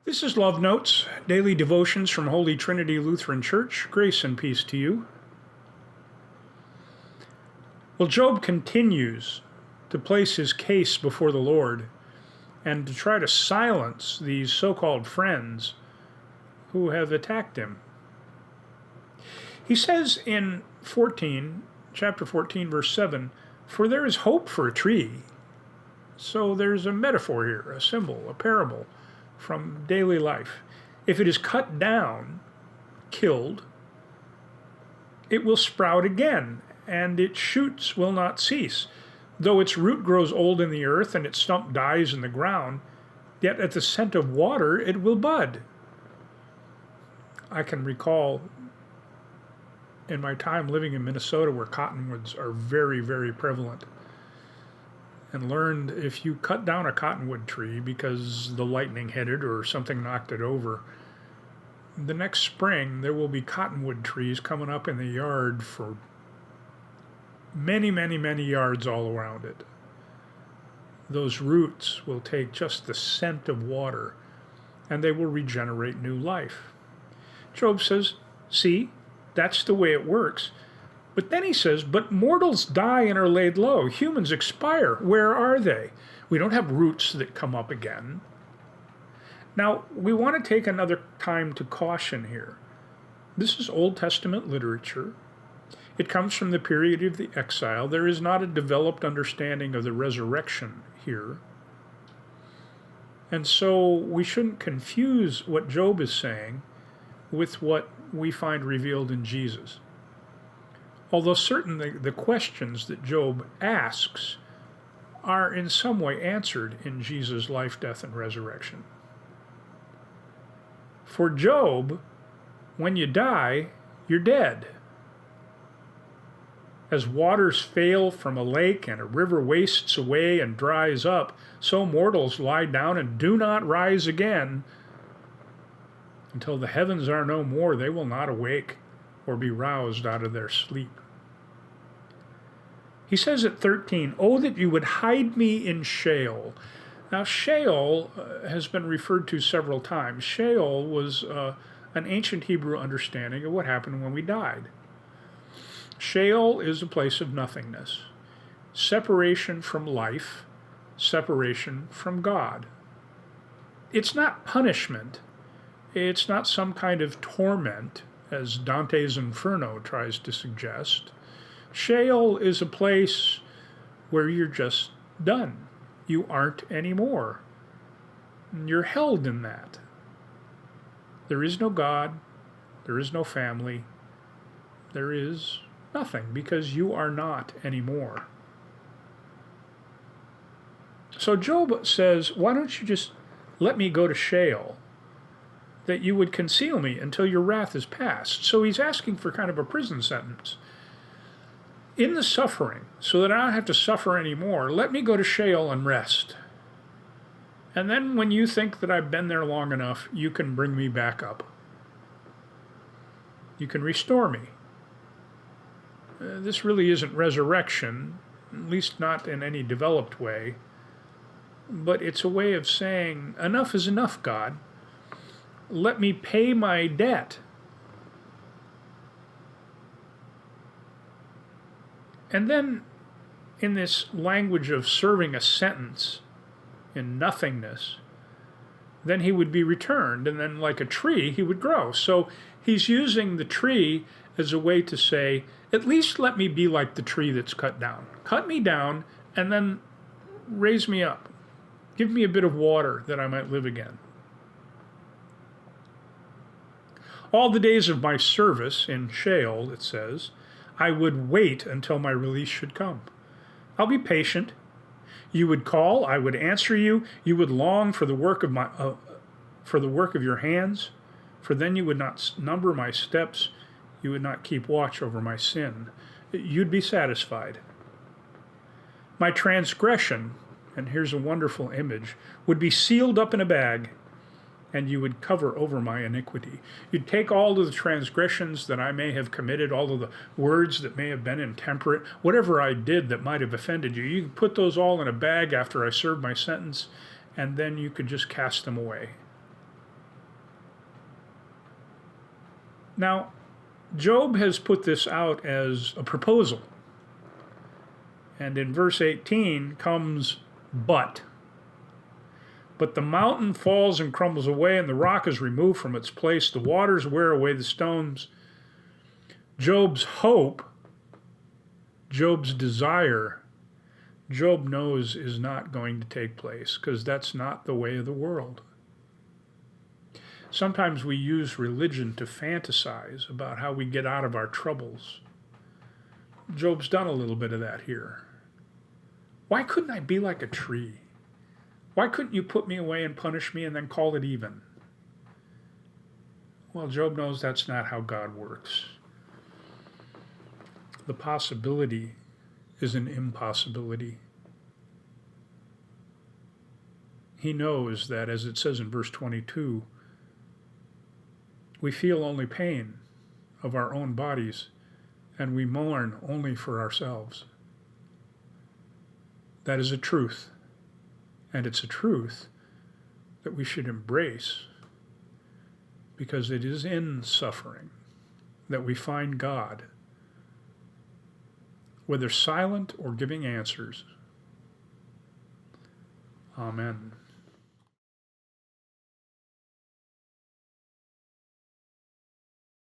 This is Love Notes, daily devotions from Holy Trinity Lutheran Church. Grace and peace to you. Well, Job continues to place his case before the Lord and to try to silence these so-called friends who have attacked him. He says in chapter 14, verse 7, "For there is hope for a tree." So there's a metaphor here, a symbol, a parable from daily life. If it is cut down, killed, it will sprout again, and its shoots will not cease. Though its root grows old in the earth and its stump dies in the ground, yet at the scent of water it will bud. I can recall in my time living in Minnesota where cottonwoods are very, very prevalent, and learned if you cut down a cottonwood tree because the lightning hit it or something knocked it over, the next spring there will be cottonwood trees coming up in the yard for many, many, many yards all around it. Those roots will take just the scent of water and they will regenerate new life. Job says, see, that's the way it works. But then he says, but mortals die and are laid low. Humans expire. Where are they? We don't have roots that come up again. Now, we want to take another time to caution here. This is Old Testament literature. It comes from the period of the exile. There is not a developed understanding of the resurrection here. And so we shouldn't confuse what Job is saying with what we find revealed in Jesus. Although certainly the questions that Job asks are in some way answered in Jesus' life, death, and resurrection. For Job, when you die, you're dead. As waters fail from a lake and a river wastes away and dries up, so mortals lie down and do not rise again. Until the heavens are no more, they will not awake or be roused out of their sleep. He says at 13, "Oh, that you would hide me in Sheol." Now, Sheol has been referred to several times. Sheol was an ancient Hebrew understanding of what happened when we died. Sheol is a place of nothingness, separation from life, separation from God. It's not punishment. It's not some kind of torment, as Dante's Inferno tries to suggest. Sheol is a place where you're just done. You aren't anymore. You're held in that. There is no God. There is no family. There is nothing because you are not anymore. So Job says, why don't you just let me go to Sheol, that you would conceal me until your wrath is past. So he's asking for kind of a prison sentence. In the suffering, so that I don't have to suffer anymore, let me go to Sheol and rest. And then when you think that I've been there long enough, you can bring me back up. You can restore me. This really isn't resurrection, at least not in any developed way, but it's a way of saying, enough is enough, God. Let me pay my debt. And then, in this language of serving a sentence in nothingness, then he would be returned, and then like a tree, he would grow. So he's using the tree as a way to say, at least let me be like the tree that's cut down. Cut me down, and then raise me up. Give me a bit of water that I might live again. All the days of my service in Sheol, it says, I would wait until my release should come. I'll be patient. You would call, I would answer you. You would long for the work of your hands, for then you would not number my steps. You would not keep watch over my sin. You'd be satisfied. My transgression, and here's a wonderful image, would be sealed up in a bag, and you would cover over my iniquity. You'd take all of the transgressions that I may have committed, all of the words that may have been intemperate, whatever I did that might have offended you, you could put those all in a bag after I served my sentence, and then you could just cast them away. Now, Job has put this out as a proposal. And in verse 18 comes but. But the mountain falls and crumbles away, and the rock is removed from its place. The waters wear away the stones. Job's hope, Job's desire, Job knows is not going to take place, because that's not the way of the world. Sometimes we use religion to fantasize about how we get out of our troubles. Job's done a little bit of that here. Why couldn't I be like a tree? Why couldn't you put me away and punish me and then call it even? Well, Job knows that's not how God works. The possibility is an impossibility. He knows that, as it says in verse 22, we feel only pain of our own bodies, and we mourn only for ourselves. That is a truth, and it's a truth that we should embrace, because it is in suffering that we find God, whether silent or giving answers. Amen.